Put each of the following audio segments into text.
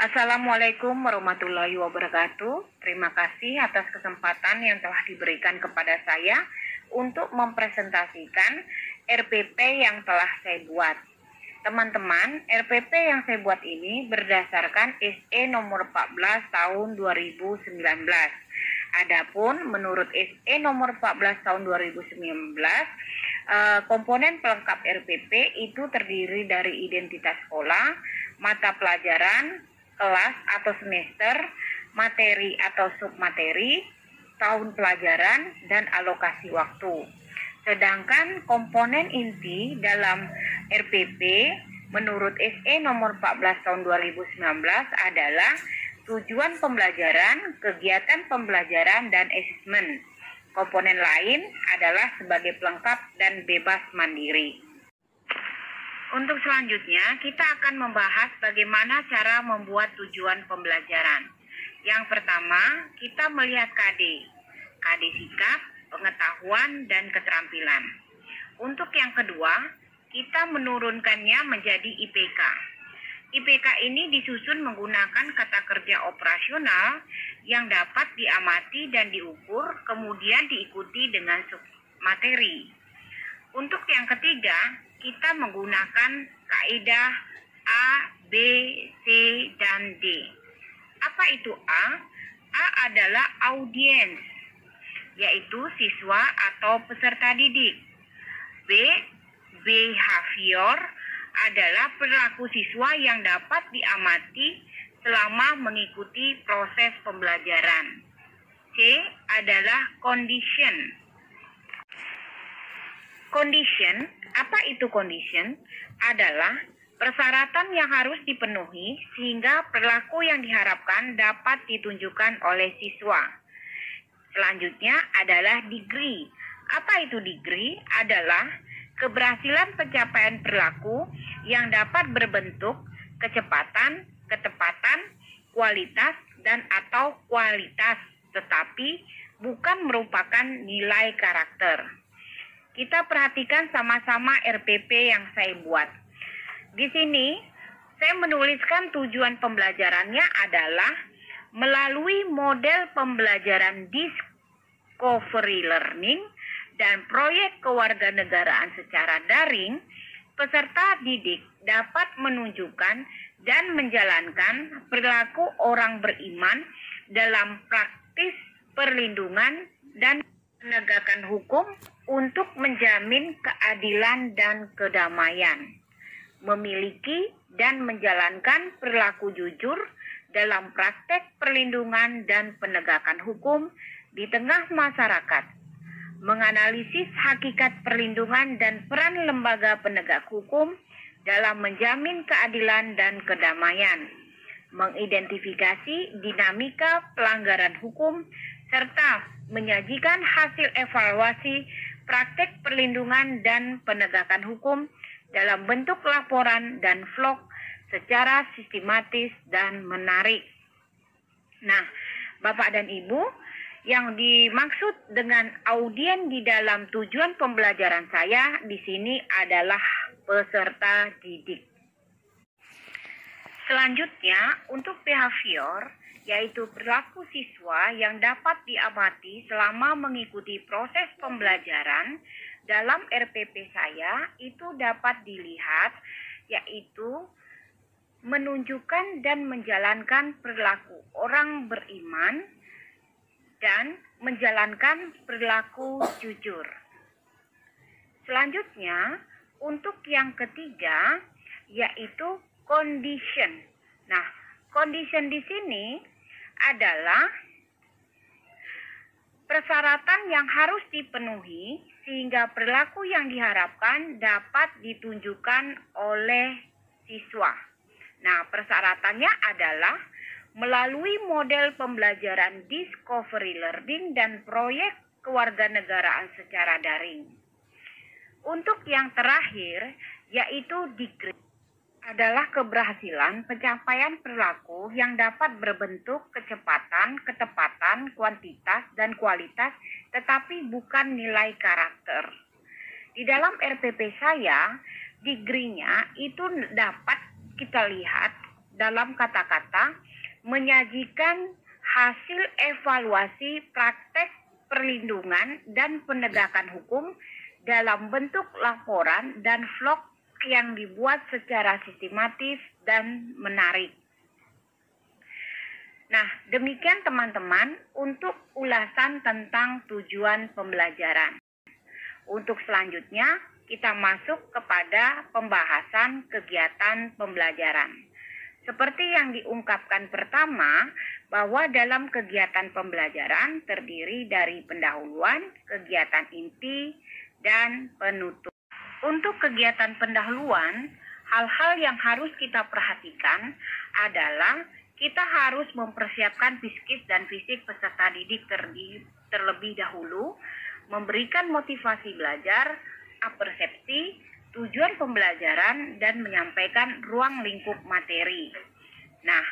Assalamualaikum warahmatullahi wabarakatuh. Terima kasih atas kesempatan yang telah diberikan kepada saya untuk mempresentasikan RPP yang telah saya buat. Teman-teman, RPP yang saya buat ini berdasarkan SE nomor 14 tahun 2019. Adapun menurut SE nomor 14 tahun 2019, komponen pelengkap RPP itu terdiri dari identitas sekolah, mata pelajaran, kelas atau semester, materi atau submateri, tahun pelajaran, dan alokasi waktu. Sedangkan komponen inti dalam RPP menurut SE nomor 14 tahun 2019 adalah tujuan pembelajaran, kegiatan pembelajaran, dan asesmen. Komponen lain adalah sebagai pelengkap dan bebas mandiri. Untuk selanjutnya, kita akan membahas bagaimana cara membuat tujuan pembelajaran. Yang pertama, kita melihat KD sikap, pengetahuan, dan keterampilan. Untuk yang kedua, kita menurunkannya menjadi IPK. IPK ini disusun menggunakan kata kerja operasional yang dapat diamati dan diukur, kemudian diikuti dengan submateri. Untuk yang ketiga, kita menggunakan kaidah A, B, C, dan D. Apa itu A? A adalah audiens, yaitu siswa atau peserta didik. B, behavior adalah perilaku siswa yang dapat diamati selama mengikuti proses pembelajaran. C adalah condition. Condition, apa itu condition? Adalah persyaratan yang harus dipenuhi sehingga perilaku yang diharapkan dapat ditunjukkan oleh siswa. Selanjutnya adalah degree. Apa itu degree? Adalah keberhasilan pencapaian perilaku yang dapat berbentuk kecepatan, ketepatan, kualitas, dan atau kualitas, tetapi bukan merupakan nilai karakter. Kita perhatikan sama-sama RPP yang saya buat. Di sini saya menuliskan tujuan pembelajarannya adalah melalui model pembelajaran discovery learning dan proyek kewarganegaraan secara daring, peserta didik dapat menunjukkan dan menjalankan perilaku orang beriman dalam praktis perlindungan dan penegakan hukum untuk menjamin keadilan dan kedamaian, memiliki dan menjalankan perilaku jujur dalam praktek perlindungan dan penegakan hukum di tengah masyarakat, menganalisis hakikat perlindungan dan peran lembaga penegak hukum dalam menjamin keadilan dan kedamaian, mengidentifikasi dinamika pelanggaran hukum, serta menyajikan hasil evaluasi praktek perlindungan dan penegakan hukum dalam bentuk laporan dan vlog secara sistematis dan menarik. Nah, Bapak dan Ibu, yang dimaksud dengan audien di dalam tujuan pembelajaran saya di sini adalah peserta didik. Selanjutnya, untuk behavior, yaitu perilaku siswa yang dapat diamati selama mengikuti proses pembelajaran, dalam RPP saya itu dapat dilihat, yaitu menunjukkan dan menjalankan perilaku orang beriman dan menjalankan perilaku jujur. Selanjutnya, untuk yang ketiga, yaitu condition. Nah, condition di sini adalah persyaratan yang harus dipenuhi sehingga perilaku yang diharapkan dapat ditunjukkan oleh siswa. Nah, persyaratannya adalah melalui model pembelajaran discovery learning dan proyek kewarganegaraan secara daring. Untuk yang terakhir, yaitu degree, adalah keberhasilan pencapaian perilaku yang dapat berbentuk kecepatan, ketepatan, kuantitas, dan kualitas, tetapi bukan nilai karakter. Di dalam RPP saya, degree-nya itu dapat kita lihat dalam kata-kata menyajikan hasil evaluasi praktek perlindungan dan penegakan hukum dalam bentuk laporan dan vlog yang dibuat secara sistematis dan menarik. Nah, demikian teman-teman untuk ulasan tentang tujuan pembelajaran. Untuk selanjutnya, kita masuk kepada pembahasan kegiatan pembelajaran. Seperti yang diungkapkan pertama, bahwa dalam kegiatan pembelajaran terdiri dari pendahuluan, kegiatan inti, dan penutup. Untuk kegiatan pendahuluan, hal-hal yang harus kita perhatikan adalah kita harus mempersiapkan psikis dan fisik peserta didik terlebih dahulu, memberikan motivasi belajar, apersepsi, tujuan pembelajaran, dan menyampaikan ruang lingkup materi. Nah,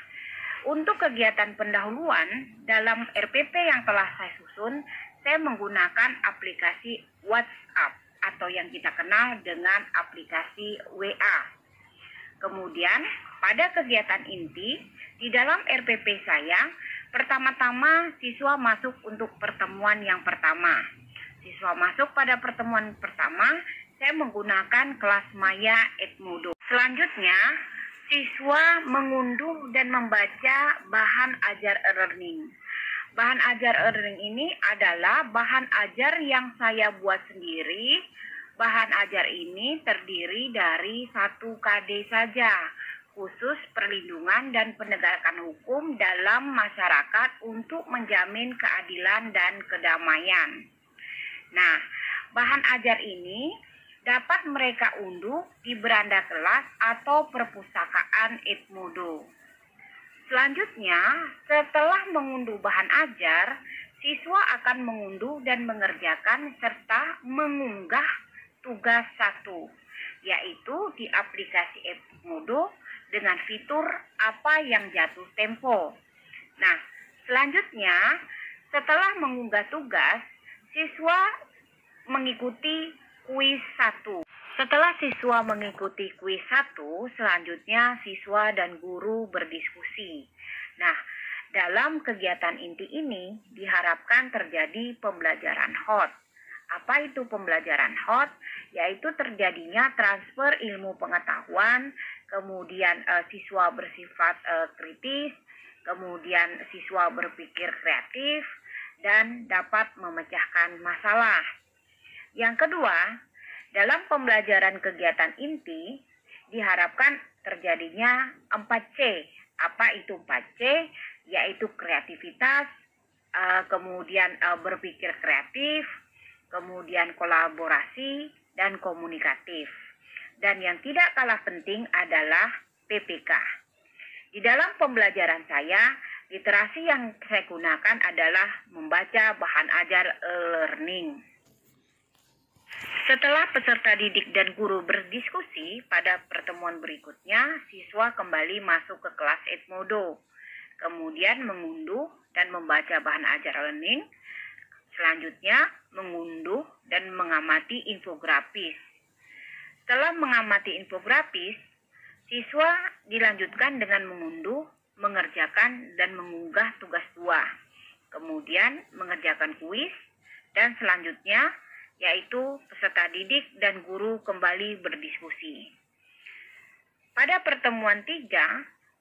untuk kegiatan pendahuluan dalam RPP yang telah saya susun, saya menggunakan aplikasi WhatsApp atau yang kita kenal dengan aplikasi WA. Kemudian, pada kegiatan inti, di dalam RPP saya, pertama-tama siswa masuk untuk pertemuan yang pertama. Siswa masuk pada pertemuan pertama, saya menggunakan kelas Maya Edmodo. Selanjutnya, siswa mengunduh dan membaca bahan ajar e-learning. Bahan ajar e-learning ini adalah bahan ajar yang saya buat sendiri. Bahan ajar ini terdiri dari 1 KD saja, khusus perlindungan dan penegakan hukum dalam masyarakat untuk menjamin keadilan dan kedamaian. Nah, bahan ajar ini dapat mereka unduh di beranda kelas atau perpustakaan Edmodo. Selanjutnya, setelah mengunduh bahan ajar, siswa akan mengunduh dan mengerjakan serta mengunggah tugas 1, yaitu di aplikasi Edmodo dengan fitur apa yang jatuh tempo. Nah, selanjutnya setelah mengunggah tugas, siswa mengikuti kuis 1. Setelah siswa mengikuti kuis 1, selanjutnya siswa dan guru berdiskusi. Nah, dalam kegiatan inti ini diharapkan terjadi pembelajaran hot. Apa itu pembelajaran hot? Yaitu terjadinya transfer ilmu pengetahuan, kemudian siswa bersifat kritis, kemudian siswa berpikir kreatif, dan dapat memecahkan masalah. Yang kedua, dalam pembelajaran kegiatan inti diharapkan terjadinya 4C. Apa itu 4C? Yaitu kreativitas, kemudian berpikir kreatif, kemudian kolaborasi, dan komunikatif. Dan yang tidak kalah penting adalah PPK. Di dalam pembelajaran saya, literasi yang saya gunakan adalah membaca bahan ajar e-learning. Setelah peserta didik dan guru berdiskusi, pada pertemuan berikutnya, siswa kembali masuk ke kelas Edmodo. Kemudian mengunduh dan membaca bahan ajar learning. Selanjutnya, mengunduh dan mengamati infografis. Setelah mengamati infografis, siswa dilanjutkan dengan mengunduh, mengerjakan, dan mengunggah tugas 2. Kemudian mengerjakan kuis, dan selanjutnya yaitu peserta didik dan guru kembali berdiskusi. Pada pertemuan 3,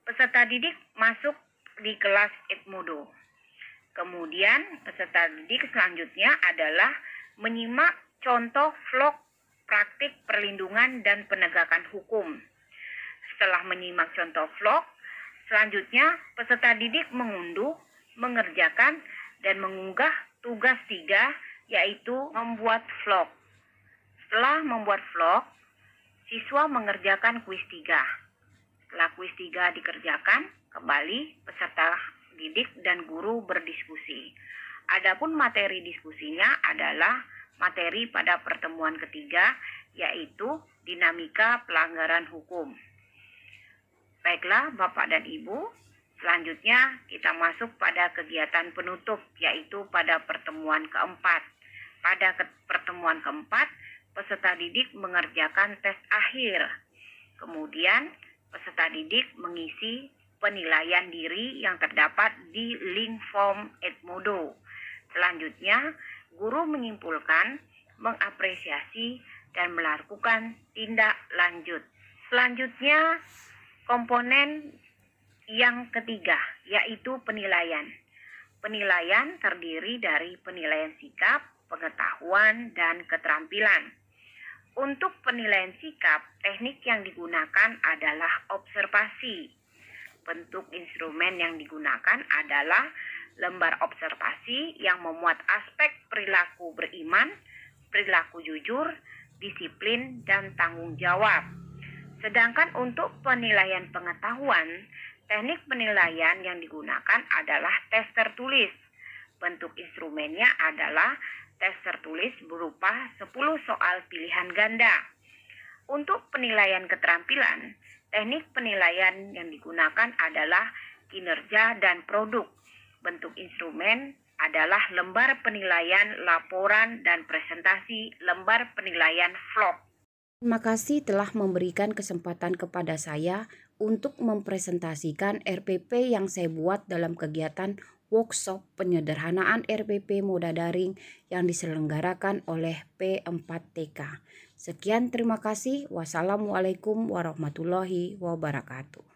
peserta didik masuk di kelas Edmodo. Kemudian peserta didik selanjutnya adalah menyimak contoh vlog praktik perlindungan dan penegakan hukum. Setelah menyimak contoh vlog, selanjutnya peserta didik mengunduh, mengerjakan, dan mengunggah tugas 3, yaitu membuat vlog. Setelah membuat vlog, siswa mengerjakan kuis 3. Setelah kuis 3 dikerjakan, kembali peserta didik dan guru berdiskusi. Adapun materi diskusinya adalah materi pada pertemuan ketiga, yaitu dinamika pelanggaran hukum. Baiklah Bapak dan Ibu, selanjutnya kita masuk pada kegiatan penutup, yaitu pada pertemuan keempat. Pada pertemuan keempat, peserta didik mengerjakan tes akhir. Kemudian Peserta didik mengisi penilaian diri yang terdapat di link form Edmodo. Selanjutnya, guru menyimpulkan, mengapresiasi, dan melakukan tindak lanjut. Selanjutnya, komponen yang ketiga, yaitu penilaian. Penilaian terdiri dari penilaian sikap, pengetahuan, dan keterampilan. Untuk penilaian sikap, teknik yang digunakan adalah observasi. Bentuk instrumen yang digunakan adalah lembar observasi yang memuat aspek perilaku beriman, perilaku jujur, disiplin, dan tanggung jawab. Sedangkan untuk penilaian pengetahuan, teknik penilaian yang digunakan adalah tes tertulis. Bentuk instrumennya adalah tes tertulis berupa 10 soal pilihan ganda. Untuk penilaian keterampilan, teknik penilaian yang digunakan adalah kinerja dan produk. Bentuk instrumen adalah lembar penilaian laporan dan presentasi lembar penilaian vlog. Terima kasih telah memberikan kesempatan kepada saya untuk mempresentasikan RPP yang saya buat dalam kegiatan workshop penyederhanaan RPP Moda Daring yang diselenggarakan oleh P4TK. Sekian, terima kasih. Wassalamualaikum warahmatullahi wabarakatuh.